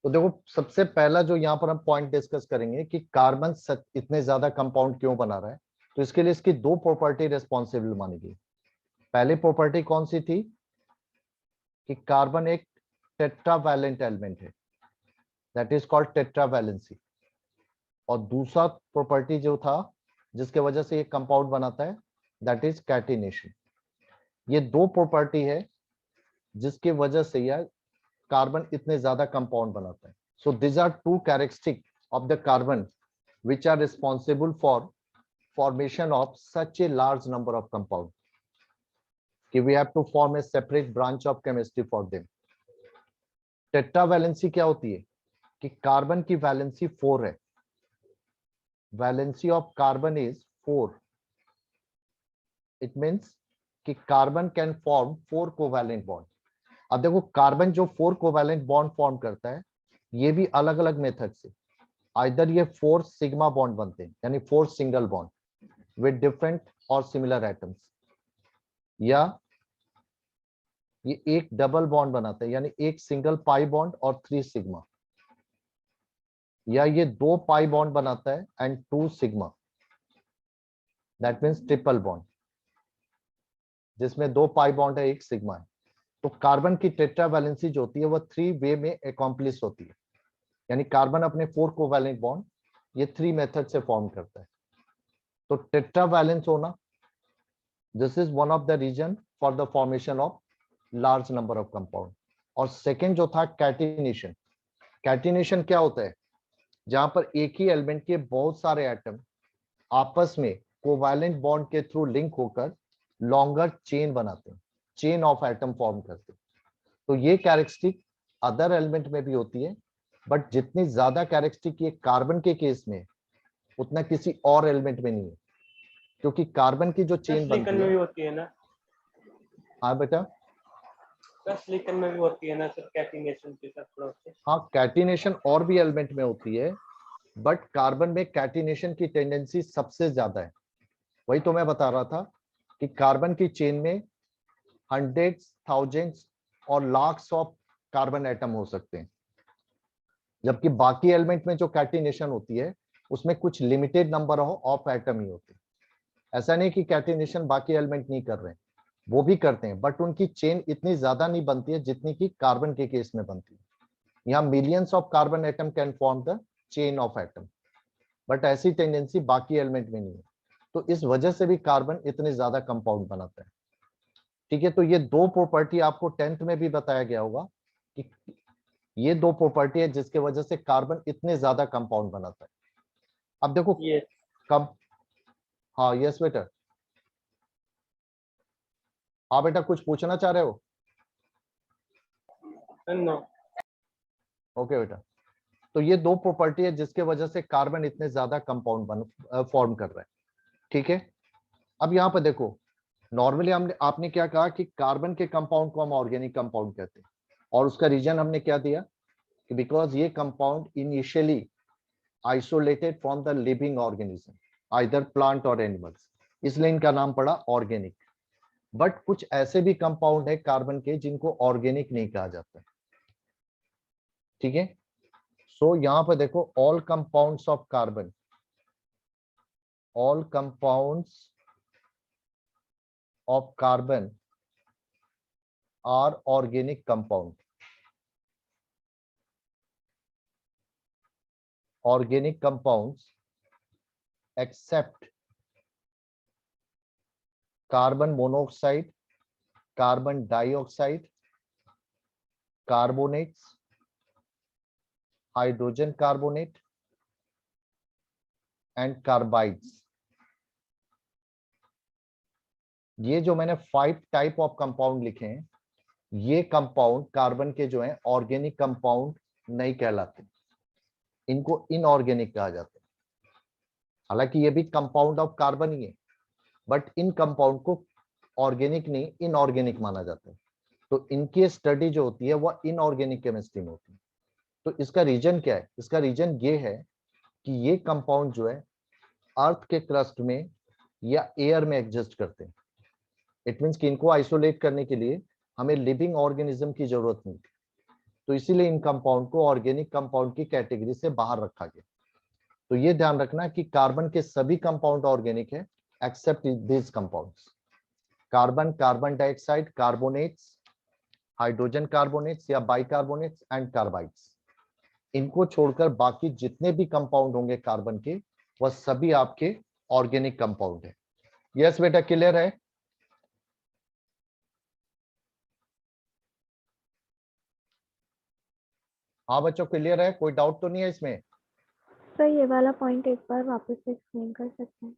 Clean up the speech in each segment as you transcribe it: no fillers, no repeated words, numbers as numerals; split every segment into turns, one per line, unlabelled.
तो देखो सबसे पहला जो यहाँ पर हम पॉइंट डिस्कस करेंगे कि कार्बन इतने ज्यादा कंपाउंड क्यों बना रहा है। तो इसके लिए इसकी दो प्रॉपर्टी रेस्पॉन्सिबल मानी गई। पहली प्रॉपर्टी कौन सी थी कि कार्बन एक टेट्रावैलेंट एलिमेंट है, दैट इज कॉल्ड टेट्रावैलेंसी। और दूसरा प्रॉपर्टी जो था जिसके वजह से ये कंपाउंड बनाता है, दैट इज कैटिनेशन। ये दो प्रॉपर्टी है जिसकी वजह से यह कार्बन इतने ज्यादा कंपाउंड बनाता है। So this are two characteristic of the carbon which are responsible for formation of such a large number of compounds कि we have to form a separate branch of chemistry for them। Tetravalency क्या होती है कि carbon की valency 4 है, valency of carbon is 4। It means कि carbon can form 4 covalent bond. अब देखो कार्बन जो 4 कोवैलेंट बॉन्ड फॉर्म करता है ये भी अलग अलग मेथड से, आइदर ये 4 सिग्मा बॉन्ड बनते हैं यानी 4 सिंगल बॉन्ड विद डिफरेंट और सिमिलर एटम्स, या ये एक डबल बॉन्ड बनाते हैं यानी एक सिंगल पाई बॉन्ड और 3 सिग्मा, या ये 2 पाई बॉन्ड बनाता है and 2 sigma, that means triple bond जिसमें 2 पाई बॉन्ड है 1 सिग्मा है। तो कार्बन की टेट्रावैलेंसी जो होती है वो 3 वे में अकॉम्प्लिश होती है, यानी कार्बन अपने 4 कोवैलेंट बॉन्ड ये 3 मेथड से फॉर्म करता है। तो टेट्रावैलेंस होना, this is one of the reason for the formation of large number of compound. और सेकेंड जो था कैटिनेशन। कैटिनेशन क्या होता है, जहां पर एक ही एलिमेंट के बहुत सारे एटम आपस में कोवैलेंट बॉन्ड के थ्रू लिंक होकर लॉन्गर चेन बनाते हैं, चेन ऑफ एटम फॉर्म करते हैं। तो ये कैरेक्टरिस्टिक अदर एलिमेंट में भी होती है, बट जितनी ज्यादा कैरेक्टरिस्टिक ये कार्बन के केस में उतना किसी और एलिमेंट में नहीं है, क्योंकि कार्बन की जो चेन बनती
में
है।
भी होती है ना?
हाँ बेटा,
सिलिकॉन में भी होती है ना सर कैटिनेशन के साथ थोड़ा सा?
हाँ कैटिनेशन और भी एलिमेंट में होती है, बट कार्बन में कैटिनेशन की टेंडेंसी सबसे ज्यादा है। वही तो मैं बता रहा था कि कार्बन की चेन में हंड्रेड्स, थाउजेंड्स और लाख्स ऑफ कार्बन एटम हो सकते हैं, जबकि बाकी एलिमेंट में जो कैटिनेशन होती है उसमें कुछ लिमिटेड नंबर ऑफ एटम ही होते हैं। ऐसा नहीं कि कैटिनेशन बाकी एलिमेंट नहीं कर रहे हैं, वो भी करते हैं, बट उनकी चेन इतनी ज्यादा नहीं बनती है जितनी कि कार्बन के केस में बनती है। यहाँ millions of carbon atom can form the chain of atom, but ऐसी टेंडेंसी बाकी एलिमेंट में नहीं है। तो इस वजह से भी कार्बन इतने ज्यादा कंपाउंड बनाता है। ठीक है, तो ये दो प्रॉपर्टी आपको 10th में भी बताया गया होगा कि ये दो प्रॉपर्टी है जिसके वजह से कार्बन इतने ज्यादा कंपाउंड बनाता है। अब देखो कम, हाँ यस बेटा, हाँ बेटा कुछ पूछना चाह रहे हो?
नो।
ओके बेटा, तो ये दो प्रॉपर्टी है जिसके वजह से कार्बन इतने ज्यादा कंपाउंड फॉर्म कर रहा है। ठीक है, अब यहाँ पर देखो, नॉर्मली हमने आपने क्या कहा कि कार्बन के कंपाउंड को हम ऑर्गेनिक कंपाउंड कहते हैं, और उसका रीजन हमने क्या दिया कि बिकॉज ये compound initially isolated from the living organism, either plant और एनिमल्स, इसलिए इनका नाम पड़ा ऑर्गेनिक। बट कुछ ऐसे भी कंपाउंड है कार्बन के जिनको ऑर्गेनिक नहीं कहा जाता। ठीक है, सो यहां पर देखो, all compounds of carbon, all compounds of carbon are organic compound। Organic compounds except carbon monoxide, carbon dioxide, carbonates, hydrogen carbonate and carbides। ये जो मैंने 5 टाइप ऑफ कंपाउंड लिखे हैं, ये कंपाउंड कार्बन के जो हैं ऑर्गेनिक कंपाउंड नहीं कहलाते, इनको इनऑर्गेनिक कहा जाता है। हालांकि ये भी कंपाउंड ऑफ कार्बन ही है, बट इन कंपाउंड को ऑर्गेनिक नहीं इनऑर्गेनिक माना जाता है। तो इनकी स्टडी जो होती है वह इनऑर्गेनिक केमिस्ट्री में होती है। तो इसका रीजन क्या है? इसका रीजन ये है कि ये कंपाउंड जो है अर्थ के क्रस्ट में या एयर में एग्जिस्ट करते हैं। इट मींस कि इनको आइसोलेट करने के लिए हमें लिविंग ऑर्गेनिज्म की जरूरत नहीं थी। तो इसीलिए इन कंपाउंड को ऑर्गेनिक कंपाउंड की कैटेगरी से बाहर रखा गया। तो ये ध्यान रखना कि कार्बन के सभी कंपाउंड ऑर्गेनिक है except this compounds. Carbon, carbon dioxide, carbonates, hydrogen carbonates या बाइकार्बोनेट्स एंड कार्बाइड्स, इनको छोड़कर बाकी जितने भी कंपाउंड होंगे कार्बन के, वह सभी आपके ऑर्गेनिक कंपाउंड है। यस बेटा, क्लियर है? हाँ बच्चों, क्लियर है? कोई डाउट तो नहीं है इसमें?
सर ये वाला पॉइंट एक बार वापस से एक्सप्लेन कर सकते हैं?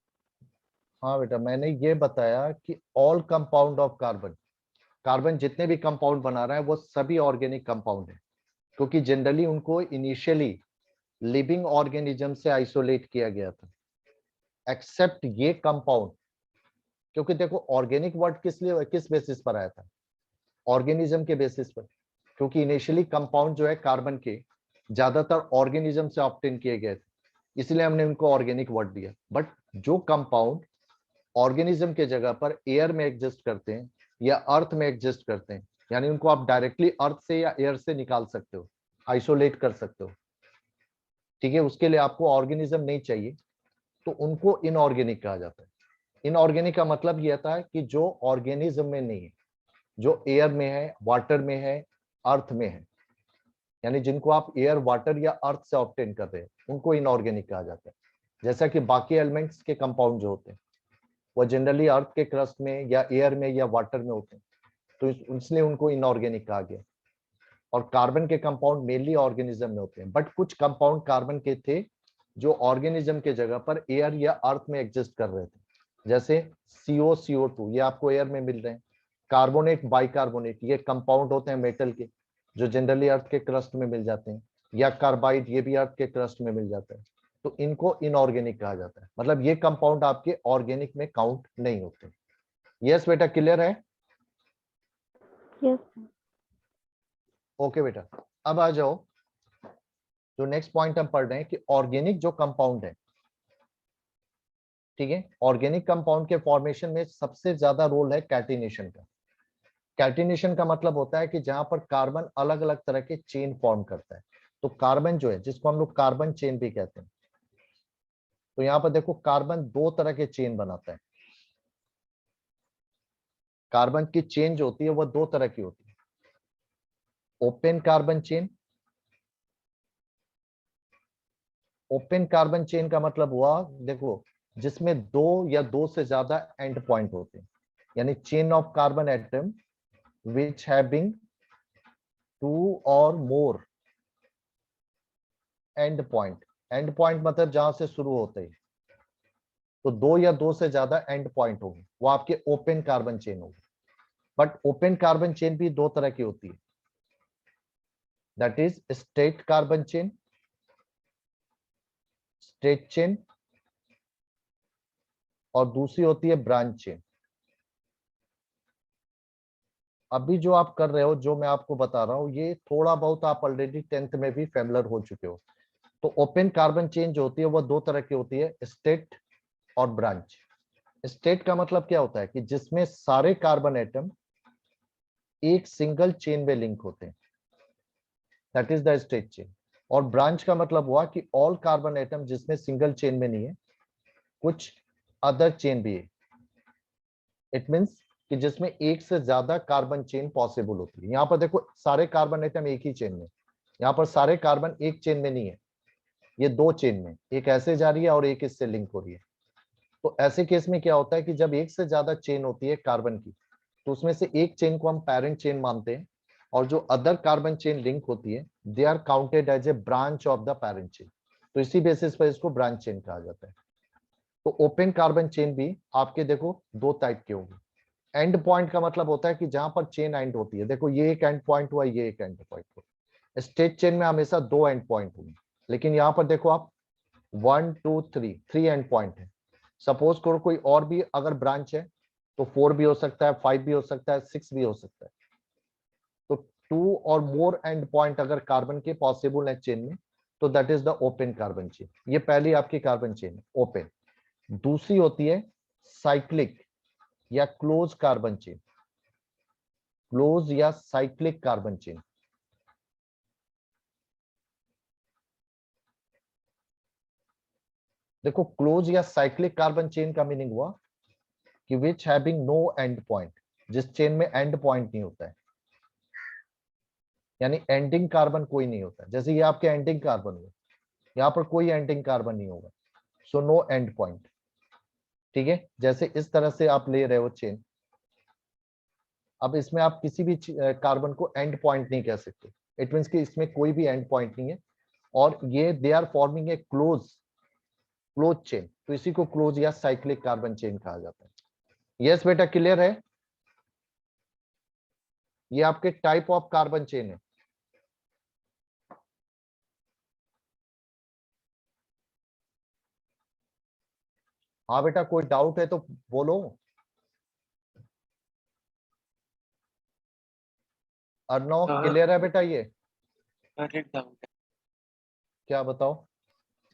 हाँ बेटा, मैंने ये बताया कि all compound of carbon, carbon जितने भी कंपाउंड बना रहा है वो सभी ऑर्गेनिक कंपाउंड है, क्योंकि जनरली उनको इनिशियली लिविंग ऑर्गेनिज्म से आइसोलेट किया गया था, एक्सेप्ट ये कंपाउंड। क्योंकि देखो ऑर्गेनिक वर्ड किस बेसिस पर आया था? ऑर्गेनिज्म के बेसिस पर, क्योंकि इनिशियली कंपाउंड जो है कार्बन के ज्यादातर ऑर्गेनिज्म से ऑब्टेन किए गए थे, इसलिए हमने उनको ऑर्गेनिक वर्ड दिया। बट जो कंपाउंड ऑर्गेनिज्म के जगह पर एयर में एग्जिस्ट करते हैं या अर्थ में एग्जिस्ट करते हैं, यानी उनको आप डायरेक्टली अर्थ से या एयर से निकाल सकते हो, आइसोलेट कर सकते हो, ठीक है, उसके लिए आपको ऑर्गेनिज्म नहीं चाहिए, तो उनको इनऑर्गेनिक कहा जाता है। इनऑर्गेनिक का मतलब ये आता है कि जो ऑर्गेनिज्म में नहीं है, जो एयर में है, वाटर में है, अर्थ में है, यानी जिनको आप एयर, वाटर या अर्थ से ऑब्टेन कर रहे हैं, उनको इनऑर्गेनिक कहा जाता है। जैसा कि बाकी एलिमेंट्स के कंपाउंड जो होते हैं वो जनरली अर्थ के क्रस्ट में या एयर में या वाटर में होते हैं, तो इसलिए उनको इनऑर्गेनिक कहा गया। और कार्बन के कंपाउंड मेनली ऑर्गेनिज्म में होते हैं, बट कुछ कंपाउंड कार्बन के थे जो ऑर्गेनिज्म के जगह पर एयर या अर्थ में एग्जिस्ट कर रहे थे, जैसे CO, CO2 ये आपको एयर में मिल रहे हैं। कार्बोनेट, बाइकार्बोनेट ये कंपाउंड होते हैं मेटल के, जो जनरली अर्थ के क्रस्ट में मिल जाते हैं, या कार्बाइड ये भी अर्थ के क्रस्ट में मिल जाता है, तो इनको इनऑर्गेनिक कहा जाता है। मतलब ये कंपाउंड आपके ऑर्गेनिक में काउंट नहीं होते। यस बेटा, क्लियर है?
यस।
ओके बेटा, अब आ जाओ, जो नेक्स्ट पॉइंट हम पढ़ रहे हैं कि ऑर्गेनिक जो कंपाउंड है, ठीक है, ऑर्गेनिक कंपाउंड के फॉर्मेशन में सबसे ज्यादा रोल है कैटिनेशन का। कैटिनेशन का मतलब होता है कि जहां पर कार्बन अलग अलग तरह के चेन फॉर्म करता है। तो कार्बन जो है, जिसको हम लोग कार्बन चेन भी कहते हैं, तो यहाँ पर देखो कार्बन दो तरह के चेन बनाता है। कार्बन की चेन जो होती है वह दो तरह की होती है, open carbon chain. Open carbon chain का मतलब हुआ, देखो, जिसमें दो या दो से ज्यादा एंड पॉइंट होते हैं, यानी chain of carbon atom which having two or more end point। And point मतलब जहां से शुरू होते हैं, तो दो या दो से ज्यादा एंड पॉइंट होंगे, वो आपके ओपन कार्बन चेन होगी। बट ओपन कार्बन चेन भी दो तरह की होती है, that is straight carbon chain, straight chain, और दूसरी होती है ब्रांच चेन। अभी जो आप कर रहे हो, जो मैं आपको बता रहा हूं, ये थोड़ा बहुत आप ऑलरेडी 10th में भी फेमिलर हो चुके हो। तो ओपन कार्बन चेन जो होती है वो दो तरह की होती है, स्ट्रेट और ब्रांच। स्टेट का मतलब क्या होता है कि जिसमें सारे कार्बन एटम एक सिंगल चेन में लिंक होते हैं, that is the state chain. और ब्रांच का मतलब हुआ कि ऑल कार्बन एटम जिसमें सिंगल चेन में नहीं है, कुछ अदर चेन भी है। इट मींस कि जिसमें एक से ज्यादा कार्बन चेन पॉसिबल होती है। यहाँ पर देखो सारे कार्बन एटम एक ही चेन में, यहाँ पर सारे कार्बन एक चेन में नहीं है, ये दो चेन में, एक ऐसे जा रही है और एक इससे लिंक हो रही है। तो ऐसे केस में क्या होता है कि जब एक से ज्यादा चेन होती है कार्बन की, तो उसमें से एक चेन को हम पैरेंट चेन मानते हैं, और जो अदर कार्बन चेन लिंक होती है they are counted as a branch of the parent chain. तो इसी बेसिस पर इसको ब्रांच चेन कहा जाता है। तो ओपन कार्बन चेन भी आपके देखो दो टाइप के होंगे। एंड पॉइंट का मतलब होता है कि जहां पर चेन एंड होती है, देखो ये एक एंड पॉइंट हुआ, ये एक एंड पॉइंट हुआ। स्ट्रेट चेन में हमेशा दो एंड पॉइंट होंगे, लेकिन यहाँ पर देखो आप 1 2 3 एंड पॉइंट है। सपोज करो कोई और भी अगर ब्रांच है तो 4 भी हो सकता है, 5 भी हो सकता है, 6 भी हो सकता है। तो 2 और मोर एंड पॉइंट अगर कार्बन के पॉसिबल है चेन में, तो that is the open carbon chain. ये पहली आपकी कार्बन चेन है, ओपन। दूसरी होती है साइक्लिक या क्लोज कार्बन चेन, क्लोज या साइक्लिक कार्बन चेन। देखो क्लोज या साइक्लिक कार्बन चेन का मीनिंग हुआ कि which having no end point, जिस चेन में एंड पॉइंट नहीं होता है, यानी एंडिंग कार्बन कोई नहीं होता। जैसे ये आपके एंडिंग कार्बन हुए, यहाँ पर कोई एंडिंग कार्बन नहीं होगा, सो नो एंड पॉइंट। ठीक है, जैसे इस तरह से आप ले रहे हो चेन, अब इसमें आप किसी भी कार्बन को एंड पॉइंट नहीं कह सकते, इट मीन्स कि इसमें कोई भी एंड पॉइंट नहीं है, और ये they are forming a close chain, तो इसी को क्लोज या साइक्लिक कार्बन चेन कहा जाता है। यस बेटा, क्लियर है? ये आपके टाइप ऑफ कार्बन चेन है। हाँ बेटा, कोई डाउट है तो बोलो। अर्णव, क्लियर है बेटा? ये
सर एक डाउट है
क्या बताओ?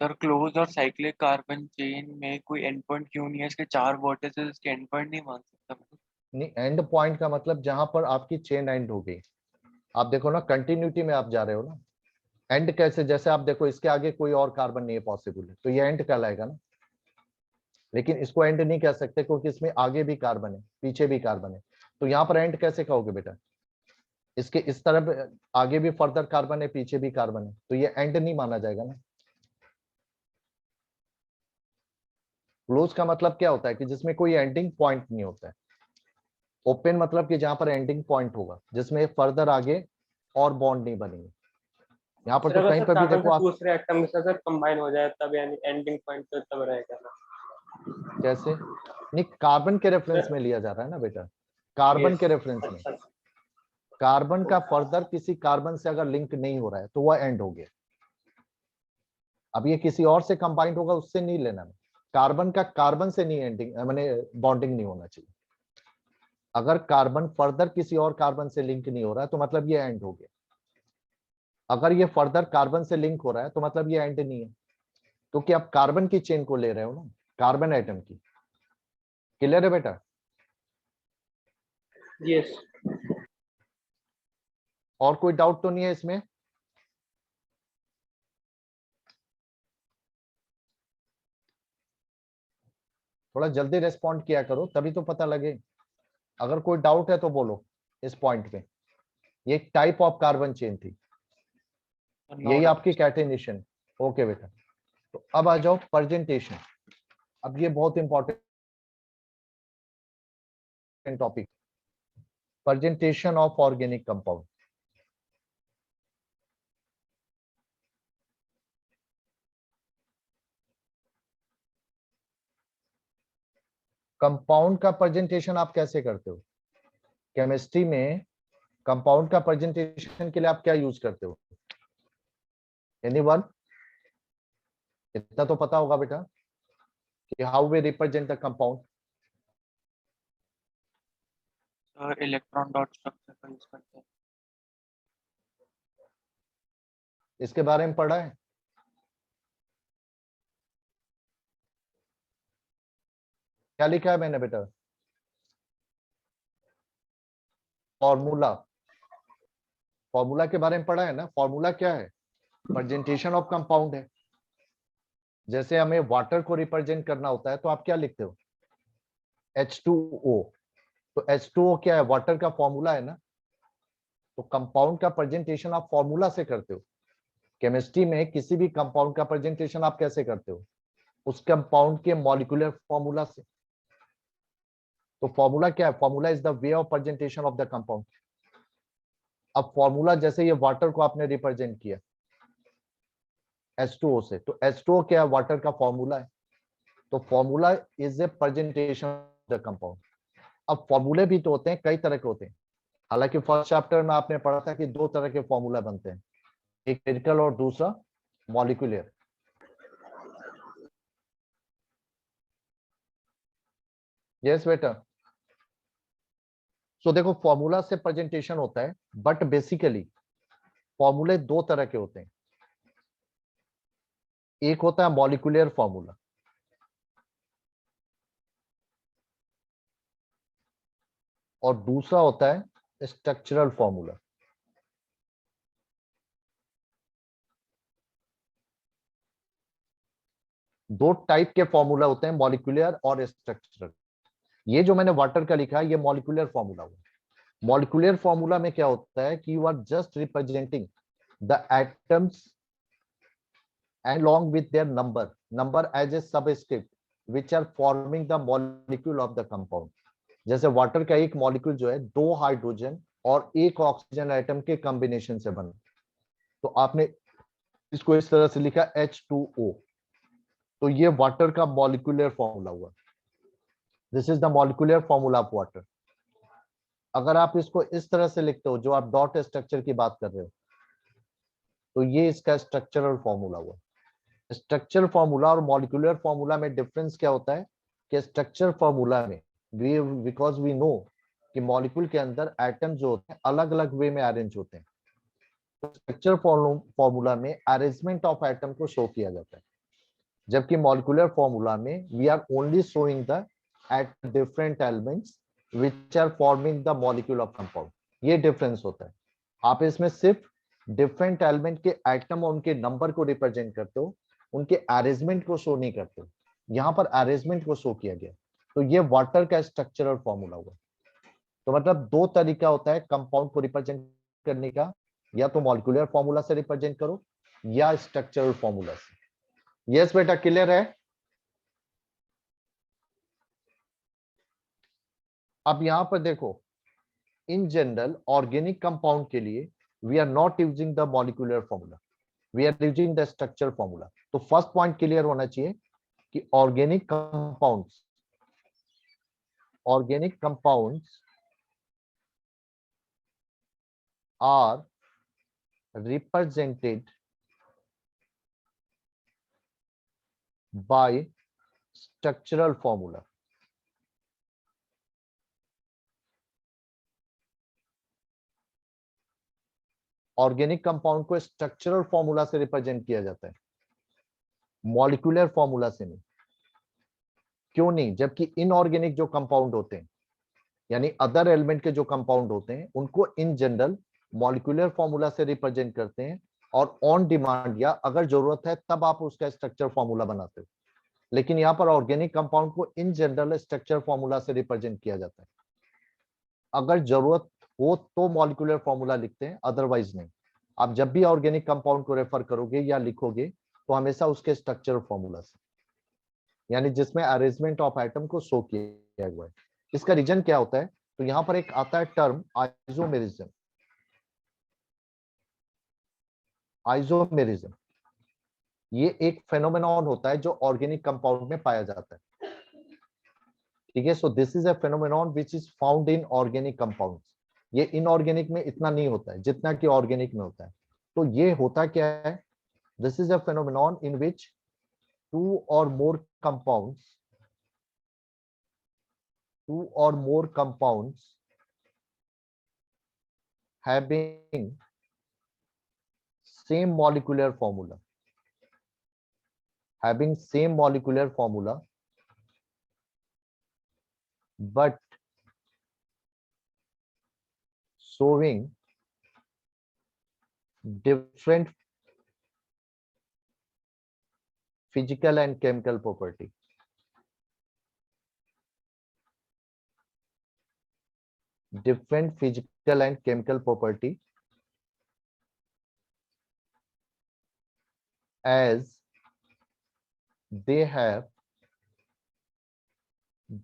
सर, क्लोज और साइक्लिक कार्बन चेन में कोई एंड पॉइंट क्यों नहीं है? इसके 4 वर्टिसेस, इसके एंड पॉइंट नहीं मान सकता मैं?
नहीं, एंड पॉइंट का मतलब जहां पर आपकी चेन एंड हो गई। आप देखो ना, कंटिन्यूटी में आप जा रहे हो ना, एंड कैसे? जैसे आप देखो इसके आगे कोई और कार्बन नहीं है पॉसिबल है, तो ये एंड कहलाएगा ना। लेकिन इसको एंड नहीं कह सकते क्योंकि इसमें आगे भी कार्बन है, पीछे भी कार्बन है, तो यहाँ पर एंड कैसे कहोगे बेटा? इसके इस तरफ आगे भी फर्दर कार्बन है, पीछे भी कार्बन है, तो ये एंड नहीं माना जाएगा ना। क्लोज का मतलब क्या होता है कि जिसमें कोई एंडिंग पॉइंट नहीं होता है। ओपन मतलब कि जहां पर एंडिंग पॉइंट होगा, जिसमें फर्दर आगे और बॉन्ड नहीं बनेंगे। यहाँ पर
सर
तो
अगर
कहीं
सर
पर भी
कार्बन
देखो
से
आप,
दूसरे एटम के साथ सर कंबाइन हो जाए तब, यानी एंडिंग पॉइंट तो तब रहेगा ना?
कैसे? नहीं, कार्बन के रेफरेंस
सर
में लिया जा रहा है ना बेटा, कार्बन
यस,
के रेफरेंस में।
अच्छा।
कार्बन का फर्दर किसी कार्बन से अगर लिंक नहीं हो रहा है तो वह एंड हो गया। अब ये किसी और से कंबाइंड होगा, उससे नहीं लेना है। कार्बन का कार्बन से नहीं एंडिंग माने बॉन्डिंग नहीं होना चाहिए। अगर कार्बन फर्दर किसी और कार्बन से लिंक नहीं हो रहा है तो मतलब ये एंड हो गया। अगर ये फर्दर कार्बन से लिंक हो रहा है तो मतलब ये एंड नहीं है, क्योंकि आप कार्बन की चेन को ले रहे हो ना, कार्बन एटम की। क्लियर है बेटा?
यस।
और कोई डाउट तो नहीं है इसमें? थोड़ा जल्दी रेस्पॉन्ड किया करो, तभी तो पता लगे। अगर कोई डाउट है तो बोलो इस पॉइंट पे। ये एक टाइप ऑफ कार्बन चेन थी, यही आपकी कैटेनेशन। ओके बेटा, तो अब आ जाओ प्रेजेंटेशन। अब ये बहुत important topic, presentation of organic compound. Compound का प्रेजेंटेशन आप कैसे करते हो? केमिस्ट्री में कंपाउंड का प्रेजेंटेशन के लिए आप क्या यूज करते हो? एनीवन? इतना तो पता होगा बेटा कि how we represent the compound.
Sir electron dot structure का यूज करते हैं।
इसके बारे में पढ़ा है? क्या लिखा है मैंने बेटा? फॉर्मूला। फॉर्मूला के बारे में पढ़ा है ना? फॉर्मूला क्या है? प्रेजेंटेशन ऑफ कंपाउंड है। जैसे हमें वाटर को रिप्रेजेंट करना होता है तो आप क्या लिखते हो? H2O। तो H2O क्या है? वाटर का फॉर्मूला है ना। तो कंपाउंड का प्रेजेंटेशन आप फॉर्मूला से करते हो। केमिस्ट्री में किसी भी कंपाउंड का प्रेजेंटेशन आप कैसे करते हो? उस कंपाउंड के मॉलिक्यूलर फॉर्मूला से। तो फॉर्मूला क्या है? Formula is the way of presentation of the compound. अब फॉर्मूला, जैसे ये वाटर को आपने रिप्रेजेंट किया H2O से, तो H2O क्या है? वाटर का फॉर्मूला है। तो formula is a presentation of the compound. अब फॉर्मूले भी तो होते हैं, कई तरह के होते हैं। हालांकि फर्स्ट चैप्टर में आपने पढ़ा था कि 2 तरह के फॉर्मूला बनते हैं, एक केमिकल और दूसरा मॉलिक्यूलर। यस बेटा। सो देखो, फॉर्मूला से प्रेजेंटेशन होता है, बट बेसिकली फॉर्मूले 2 तरह के होते हैं। एक होता है मॉलिक्यूलर फॉर्मूला, और दूसरा होता है स्ट्रक्चरल फॉर्मूला। दो टाइप के फॉर्मूला होते हैं, मॉलिक्यूलर और स्ट्रक्चरल। ये जो मैंने वाटर का लिखा है ये मॉलिक्यूलर फॉर्मूला हुआ। मॉलिक्यूलर फॉर्मूला में क्या होता है कि you are just representing the atoms along with their number as a subscript which are forming the molecule of the compound। जैसे वाटर का एक मॉलिक्यूल जो है दो हाइड्रोजन और एक ऑक्सीजन एटम के कॉम्बिनेशन से बना, तो आपने इसको इस तरह से लिखा H2O, तो ये वाटर का मॉलिक्यूलर फॉर्मूला हुआ। This is the molecular formula of water. अगर आप इसको इस तरह से लिखते हो जो आप डॉट स्ट्रक्चर की बात कर रहे हो, तो ये इसका स्ट्रक्चरल फॉर्मूला हुआ। स्ट्रक्चर फॉर्मूला और मॉलिक्यूलर फॉर्मूला में डिफरेंस क्या होता है कि स्ट्रक्चर फॉर्मूला में बिकॉज वी नो कि मॉलिक्यूल के अंदर एटम जो होते हैं अलग अलग वे में अरेंज होते हैं, तो स्ट्रक्चर फॉर्मूला में अरेंजमेंट ऑफ एटम को शो किया जाता है, जबकि मॉलिक्यूलर फॉर्मूला में we are only showing the eight different elements which are forming the molecule of compound. ये डिफरेंस होता है। आप इसमें सिर्फ डिफरेंट एलिमेंट के एटम और उनके नंबर को रिप्रेजेंट करते हो, उनके अरेंजमेंट को शो नहीं करते हो। यहाँ पर अरेंजमेंट को शो किया गया, तो ये वाटर का स्ट्रक्चरल फॉर्मूला हुआ। तो मतलब दो तरीका होता है कंपाउंड को रिप्रेजेंट करने का, या तो मॉलिक्यूलर फॉर्मूला से रिप्रेजेंट करो या स्ट्रक्चरल फॉर्मूला से। यस बेटा, क्लियर है? अब यहां पर देखो, इन जनरल ऑर्गेनिक कंपाउंड के लिए we are not using the molecular formula, we are using the structural formula. तो फर्स्ट पॉइंट क्लियर होना चाहिए कि organic compounds are represented by structural formula। Organic compound को स्ट्रक्चरल फॉर्मूला से represent किया जाता है, मॉलिक्यूलर फॉर्मूला से नहीं। क्यों नहीं? जबकि इनऑर्गेनिक जो कंपाउंड होते हैं, यानी अदर एलिमेंट के जो कंपाउंड होते हैं, उनको इन जनरल मॉलिक्यूलर फॉर्मूला से रिप्रेजेंट करते हैं, और ऑन डिमांड या अगर जरूरत है तब आप उसका स्ट्रक्चर फॉर्मूला बनाते हो। लेकिन यहाँ पर ऑर्गेनिक कंपाउंड को इन जनरल स्ट्रक्चर फॉर्मूला से रिप्रेजेंट किया जाता है। अगर जरूरत हो तो मॉलिक्यूलर फॉर्मूला लिखते हैं, अदरवाइज नहीं। आप जब भी ऑर्गेनिक कंपाउंड को रेफर करोगे या लिखोगे तो हमेशा उसके स्ट्रक्चर फॉर्मूला से, यानी जिसमें अरेंजमेंट ऑफ एटम को शो किया हुआ है। इसका रीजन क्या होता है? तो यहाँ पर एक आता है टर्म आइसोमेरिज्म। आइसोमेरिज्म ये एक फेनोमेनॉन होता है जो ऑर्गेनिक कंपाउंड में पाया जाता है। ठीक है, so this is a phenomenon which is found in organic compounds. ये इनऑर्गेनिक में इतना नहीं होता है जितना कि ऑर्गेनिक में होता है। तो ये होता क्या है? This is a phenomenon in which two or more compounds having same molecular formula, but showing different physical and chemical property। different physical and chemical property as they have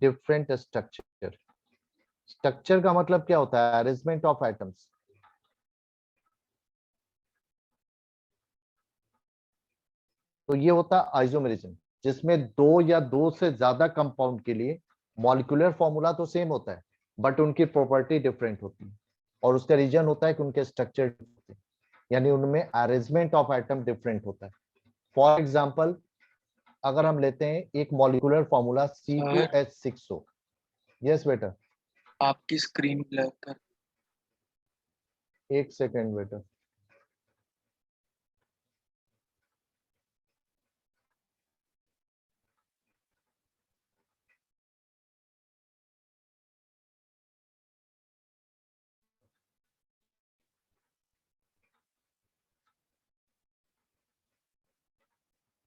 different structure। Structure का मतलब क्या होता है? Arrangement of atoms. तो ये होता है isomerism, जिसमें दो या दो से ज्यादा कंपाउंड के लिए मॉलिक्यूलर फॉर्मूला तो सेम होता है, बट उनकी प्रॉपर्टी डिफरेंट होती है, और उसका रीजन होता है कि उनके स्ट्रक्चर, यानी उनमें अरेंजमेंट ऑफ एटम डिफरेंट होता है। फॉर एग्जाम्पल, अगर हम लेते हैं एक मॉलिक्यूलर फॉर्मूला C2H6O। यस बेटा,
आपकी स्क्रीन ब्लैक कर।
एक सेकेंड बेटा।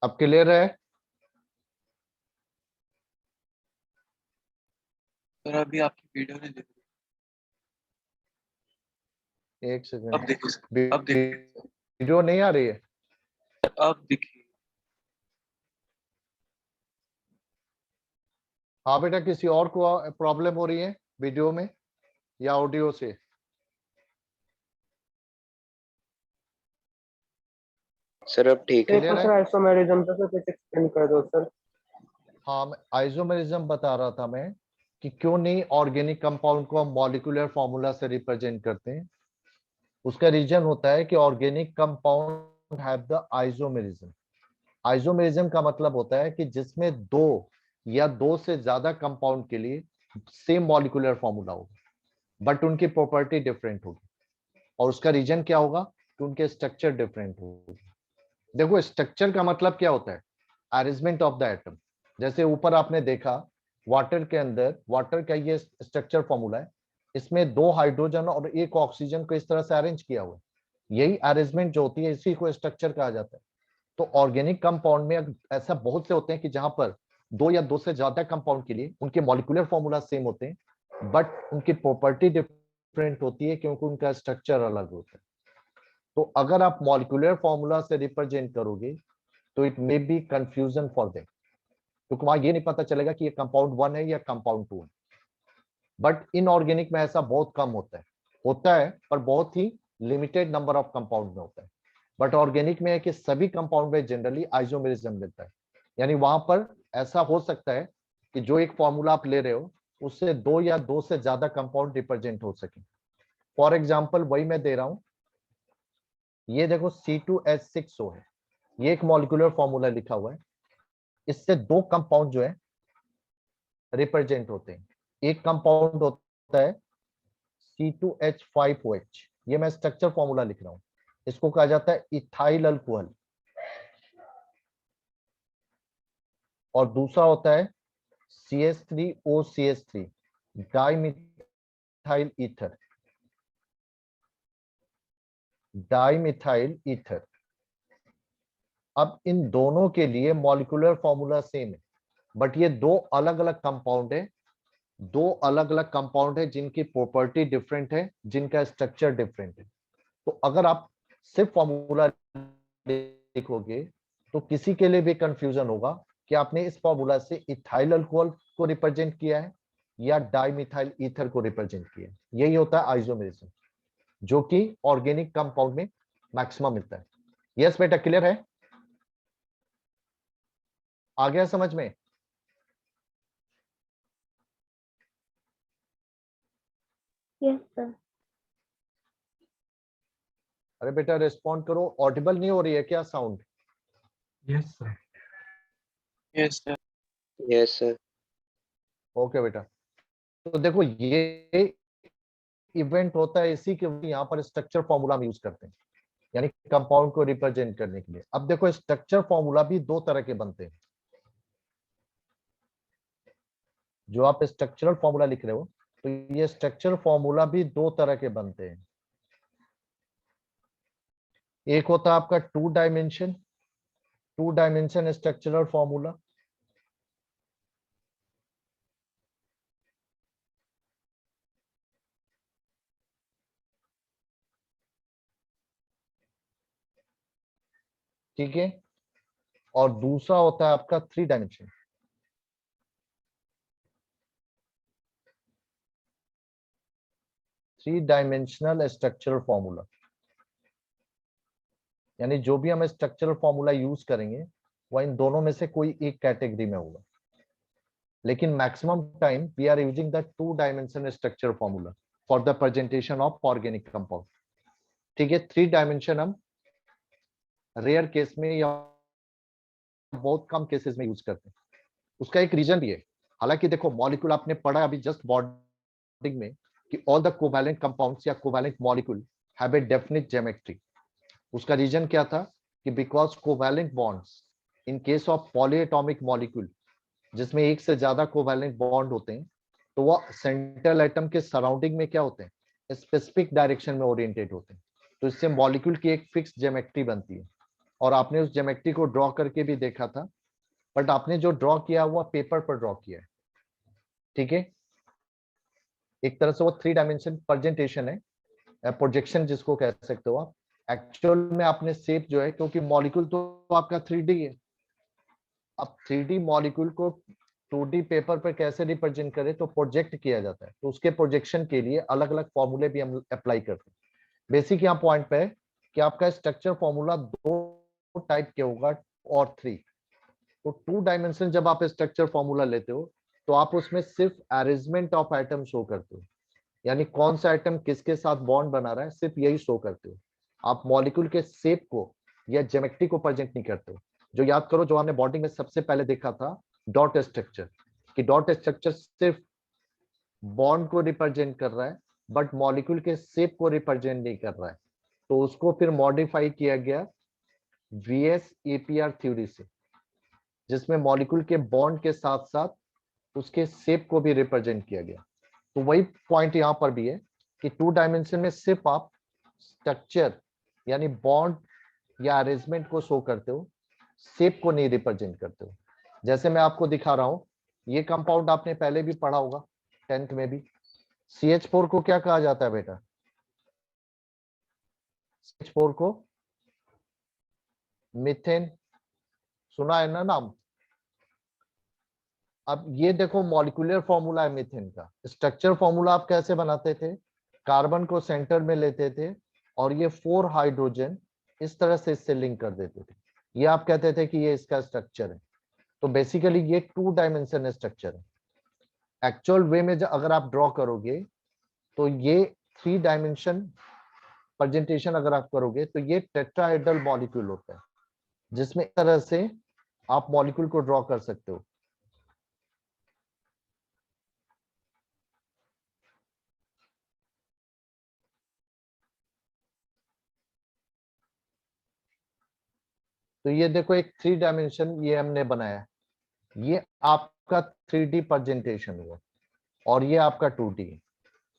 अब क्लियर है?
सर अभी आपकी वीडियो नहीं दिख
एक
रही,
सेकंड,
अब देखिए सर, अब देखिए
वीडियो नहीं आ रही है?
सर, अब दिखी।
हाँ बेटा, किसी और को प्रॉब्लम हो रही है वीडियो में या ऑडियो से?
सर अब ठीक है।
एक
क्लियर है?
सर आइसोमेरिज्म पे सर कुछ एक्सप्लेन कर दो सर।
हाँ, आइसोमेरिज्म बता रहा था मैं कि क्यों नहीं ऑर्गेनिक कंपाउंड को हम मॉलिक्यूलर फॉर्मूला से रिप्रेजेंट करते हैं। उसका रीजन होता है कि organic compound have the isomerism. Isomerism का मतलब होता है कि जिसमें दो या दो से ज्यादा कंपाउंड के लिए सेम मॉलिक्यूलर फॉर्मूला होगा बट उनकी प्रॉपर्टी डिफरेंट होगी। और उसका रीजन क्या होगा कि उनके स्ट्रक्चर डिफरेंट होगी। देखो, स्ट्रक्चर का मतलब क्या होता है? Arrangement of the atom. जैसे ऊपर आपने देखा वाटर के अंदर, वाटर का ये स्ट्रक्चर फॉर्मूला है, इसमें दो हाइड्रोजन और एक ऑक्सीजन को इस तरह से अरेंज किया हुआ है। यही अरेंजमेंट जो होती है इसी को स्ट्रक्चर कहा जाता है। तो ऑर्गेनिक कंपाउंड में ऐसा बहुत से होते हैं कि जहां पर दो या दो से ज्यादा कंपाउंड के लिए उनके मॉलिक्यूलर फॉर्मूला सेम होते हैं बट उनकी प्रॉपर्टी डिफरेंट होती है क्योंकि उनका स्ट्रक्चर अलग होता है। तो अगर आप मॉलिक्यूलर फॉर्मूला से रिप्रेजेंट करोगे तो it may be confusion for them, क्योंकि वहां ये नहीं पता चलेगा कि ये कंपाउंड 1 है या कंपाउंड 2 है। बट इनऑर्गेनिक में ऐसा बहुत कम होता है पर बहुत ही लिमिटेड नंबर ऑफ कंपाउंड में होता है। बट ऑर्गेनिक में है कि सभी कंपाउंड में जनरली आइसोमेरिज्म मिलता है। यानी वहां पर ऐसा हो सकता है कि जो एक फॉर्मूला आप ले रहे हो उससे दो या दो से ज्यादा कंपाउंड रिप्रेजेंट हो सके। फॉर एग्जाम्पल वही मैं दे रहा हूं, ये देखो C2H6O है, ये एक मॉलिक्यूलर फॉर्मूला लिखा हुआ है। इससे दो कंपाउंड जो है रिप्रेजेंट होते हैं। एक कंपाउंड होता है C2H5OH, ये मैं स्ट्रक्चर फॉर्मूला लिख रहा हूं, इसको कहा जाता है इथाइल अल्कोहल। और दूसरा होता है CH3OCH3, dimethyl ether, dimethyl ether. अब इन दोनों के लिए मॉलिक्यूलर फॉर्मूला सेम है बट ये दो अलग अलग कंपाउंड है, दो अलग अलग कंपाउंड है जिनकी प्रॉपर्टी डिफरेंट है, जिनका स्ट्रक्चर डिफरेंट है। तो अगर आप सिर्फ फॉर्मूला लिखोगे तो किसी के लिए भी कंफ्यूजन होगा कि आपने इस फॉर्मूला से इथाइल अल्कोहल को रिप्रेजेंट किया है या डाइमिथाइल ईथर को रिप्रेजेंट किया है। यही होता है आइसोमेरिज्म, जो कि ऑर्गेनिक कंपाउंड में मैक्सिमम मिलता है। यस बेटा, क्लियर है? आ गया समझ में?
Yes sir.
अरे बेटा रिस्पॉन्ड करो, ऑडिबल नहीं हो रही है क्या sound?
Yes sir.
Yes sir.
Yes sir.
Okay बेटा, तो देखो ये इवेंट होता है इसी के यहाँ पर स्ट्रक्चर फॉर्मूला हम यूज करते हैं, यानी कंपाउंड को रिप्रेजेंट करने के लिए। अब देखो स्ट्रक्चर फॉर्मूला भी दो तरह के बनते हैं। जो आप स्ट्रक्चरल फॉर्मूला लिख रहे हो तो ये स्ट्रक्चर फॉर्मूला भी दो तरह के बनते हैं। एक होता है आपका टू डायमेंशन स्ट्रक्चरल फॉर्मूला, ठीक है। और दूसरा होता है आपका थ्री डायमेंशनल स्ट्रक्चरल फॉर्मूला। यानी जो भी हम स्ट्रक्चरल फॉर्मूला यूज करेंगे वह इन दोनों में से कोई एक कैटेगरी में होगा, लेकिन maximum time we are using the two dimension structure formula for the presentation of organic compound. ठीक है, थ्री डायमेंशन हम रेयर केस में या बहुत कम केसेस में यूज करते हैं। उसका एक रीजन भी है। हालांकि देखो मॉलिक्यूल आपने पढ़ा अभी जस्ट बॉन्डिंग में कि ऑल द कोवैलेंट कंपाउंड्स या covalent molecule have a definite geometry. उसका रीजन क्या था कि because covalent bonds in case of polyatomic molecule जिसमें एक से ज्यादा कोवैलेंट बॉन्ड होते हैं तो वह सेंट्रल एटम के सराउंडिंग में क्या होते हैं, स्पेसिफिक डायरेक्शन में ओरिएंटेड होते हैं। तो इससे मॉलिक्यूल की एक फिक्स ज्योमेट्री बनती है और आपने उस ज्योमेट्री को ड्रॉ करके भी देखा था, बट आपने जो ड्रॉ किया हुआ पेपर पर ड्रॉ किया है। ठीक है, एक तरह से वो 3 डायमेंशन प्रेजेंटेशन है, प्रोजेक्शन जिसको कह सकते हो आप। एक्चुअल में आपने शेप जो है, क्योंकि मॉलिक्यूल तो आपका 3D है, अब 3D मॉलिक्यूल को 2D पेपर पर कैसे रिप्रेजेंट करें, तो प्रोजेक्ट किया जाता है। तो उसके प्रोजेक्शन के लिए अलग अलग फॉर्मूले भी हम अप्लाई करते हैं। बेसिक यहाँ पॉइंट पे है कि आपका स्ट्रक्चर फॉर्मूला 2 टाइप के होगा और 3। तो 2 डायमेंशन जब आप स्ट्रक्चर फॉर्मूला लेते हो तो आप उसमें सिर्फ अरेंजमेंट ऑफ आइटम शो करते हो, यानी कौन सा आइटम किसके साथ बॉन्ड बना रहा है, सिर्फ यही शो करते हो। आप मॉलिक्यूल के शेप को या ज्योमेट्री को प्रेजेंट नहीं करते हो। जो याद करो, जो हमने बॉन्डिंग में सबसे पहले देखा था डॉट स्ट्रक्चर, कि डॉट स्ट्रक्चर सिर्फ बॉन्ड को रिप्रेजेंट कर रहा है बट मॉलिक्यूल के शेप को रिप्रेजेंट नहीं कर रहा है। तो उसको फिर मॉडिफाई किया गया वीएस एपीआर थ्योरी से, जिसमें मॉलिक्यूल के बॉन्ड के साथ साथ उसके शेप को भी रिप्रेजेंट किया गया। तो वही पॉइंट यहाँ पर भी है कि 2 डायमेंशन में सिर्फ आप स्ट्रक्चर यानी बॉन्ड या अरेंजमेंट को शो करते हो, शेप को नहीं रिप्रेजेंट करते हो। जैसे मैं आपको दिखा रहा हूं, ये कंपाउंड आपने पहले भी पढ़ा होगा 10th में भी। CH4 को क्या कहा जाता है बेटा? CH4 को मीथेन, सुना है ना नाम? अब ये देखो मॉलिक्यूलर फॉर्मूला है मीथेन का। स्ट्रक्चर फॉर्मूला आप कैसे बनाते थे? कार्बन को सेंटर में लेते थे और ये 4 हाइड्रोजन इस तरह से इससे लिंक कर देते थे, ये आप कहते थे कि ये इसका स्ट्रक्चर है। तो बेसिकली ये 2 डायमेंशन स्ट्रक्चर है। एक्चुअल वे में अगर आप ड्रॉ करोगे तो ये 3 डायमेंशन प्रेजेंटेशन अगर आप करोगे तो ये टेट्राहेड्रल मॉलिक्यूल होता है, जिसमें इस तरह से आप मॉलिक्यूल को ड्रॉ कर सकते हो। तो ये देखो एक 3 डायमेंशन ये हमने बनाया है, ये आपका 3D प्रेजेंटेशन हुआ और ये आपका 2D है।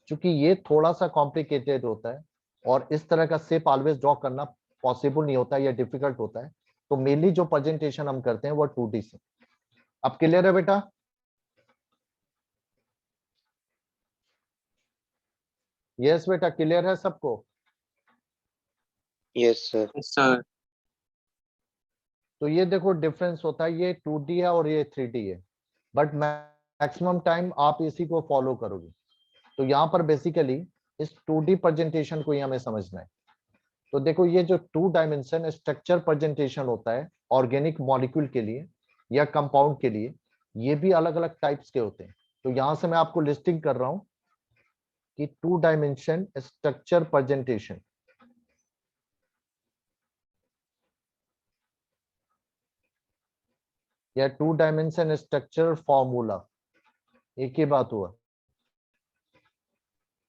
क्योंकि ये थोड़ा सा कॉम्प्लिकेटेड होता है और इस तरह का शेप ऑलवेज ड्रॉ करना पॉसिबल नहीं होता है या डिफिकल्ट होता है, तो मेनली जो प्रेजेंटेशन हम करते हैं वो 2D से। अब क्लियर है बेटा? यस बेटा, क्लियर है सबको?
Yes sir.
सर
तो ये देखो डिफरेंस होता है, ये 2D है और ये 3D है, बट मैक्सिमम टाइम आप इसी को फॉलो करोगे। तो यहाँ पर बेसिकली इस 2D प्रेजेंटेशन को ही हमें समझना है। तो देखो ये जो 2 डायमेंशन स्ट्रक्चर प्रेजेंटेशन होता है ऑर्गेनिक मॉलिक्यूल के लिए या कंपाउंड के लिए, ये भी अलग अलग टाइप्स के होते हैं। तो यहाँ से मैं आपको लिस्टिंग कर रहा हूँ कि 2 डायमेंशन स्ट्रक्चर प्रेजेंटेशन, या 2 डायमेंशन स्ट्रक्चर फॉर्मूला, एक ही बात हुआ।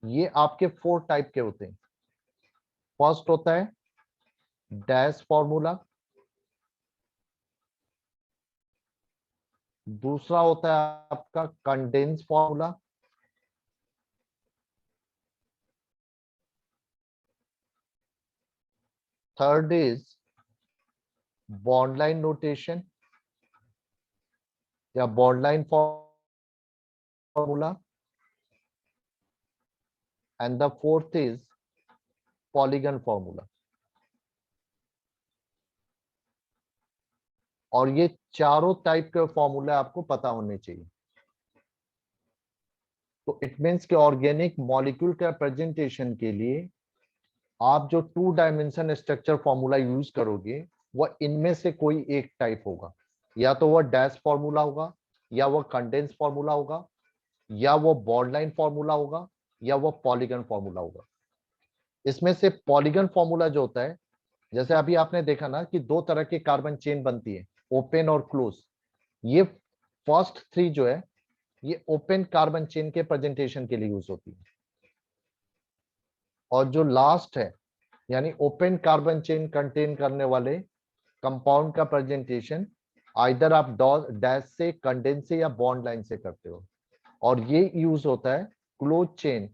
ये आपके 4 टाइप के होते हैं। फर्स्ट होता है डैश फॉर्मूला, दूसरा होता है आपका condense formula, third is bond line notation या bond line formula, and the fourth is polygon formula. और ये चारों टाइप के फॉर्मूले आपको पता होने चाहिए। तो इट मीन्स कि ऑर्गेनिक मॉलिक्यूल का प्रेजेंटेशन के लिए आप जो 2 डायमेंशन स्ट्रक्चर फॉर्मूला यूज करोगे वह इनमें से कोई एक टाइप होगा, या तो वह डैश फॉर्मूला होगा, या वह कंडेंस फॉर्मूला होगा, या वो बॉन्ड लाइन फॉर्मूला होगा, या वो पॉलीगन फॉर्मूला होगा। इसमें से पॉलीगन फॉर्मूला जो होता है, जैसे अभी आपने देखा ना कि 2 तरह की कार्बन चेन बनती है, ओपन और क्लोज। ये फर्स्ट 3 जो है ये ओपन कार्बन चेन के प्रेजेंटेशन के लिए यूज होती है, और जो लास्ट है यानी ओपन कार्बन चेन कंटेन करने वाले कंपाउंड का प्रेजेंटेशन आइदर आप डैश से, कंडेंस से या बॉन्ड लाइन से करते हो, और ये यूज होता है क्लोज चेन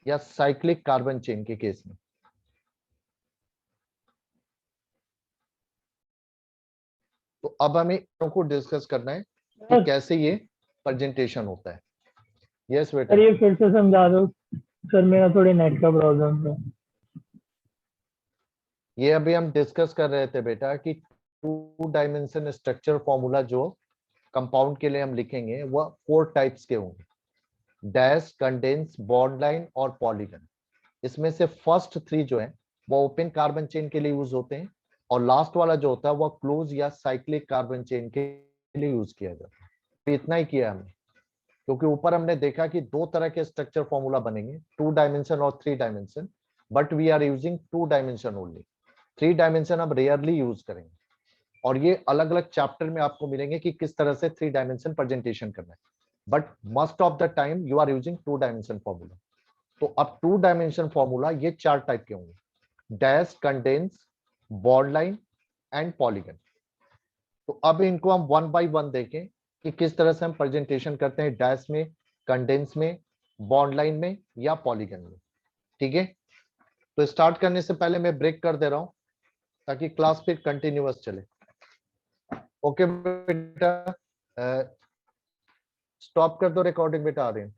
या साइक्लिक कार्बन चेन के केस में। तो अब हमें को डिस्कस करना है कि कैसे ये प्रेजेंटेशन होता है। यस बेटा,
सर ये फिर से समझा दो सर, मेरा थोड़ी नेट का प्रॉब्लम था।
ये अभी हम डिस्कस कर रहे थे बेटा कि 2 डायमेंशन स्ट्रक्चर फॉर्मूला जो कंपाउंड के लिए हम लिखेंगे वह 4 टाइप्स के होंगे, डैश, कंडेंस, बॉन्ड लाइन और पॉलीगन। इसमें से फर्स्ट 3 जो है वो ओपन कार्बन चेन के लिए यूज होते हैं और लास्ट वाला जो होता है वो क्लोज या साइक्लिक कार्बन चेन के लिए यूज किया जाता है। तो इतना ही किया हमने, क्योंकि ऊपर हमने देखा कि 2 तरह के स्ट्रक्चर फॉर्मूला बनेंगे, 2 डायमेंशन और 3 dimension, but we are using 2 dimension only. 3 dimension अब रेयरली यूज करेंगे और ये अलग अलग चैप्टर में आपको मिलेंगे कि किस तरह से 3 डायमेंशन प्रेजेंटेशन करना है, but most of the time you are using 2 dimension formula. तो अब 2 डायमेंशन फॉर्मूला ये 4 टाइप के होंगे, dash, condense, bond line and polygon. तो अब इनको हम 1 बाय 1 देखें कि किस तरह से हम प्रेजेंटेशन करते हैं, डैश में, कंडेंस में, बॉन्ड लाइन में या पॉलीगन में। ठीक है, तो स्टार्ट करने से पहले मैं ब्रेक कर दे रहा हूं ताकि क्लास फिर कंटिन्यूअस चले। ओके बेटा, स्टॉप कर दो रिकॉर्डिंग बेटा, आ रही है।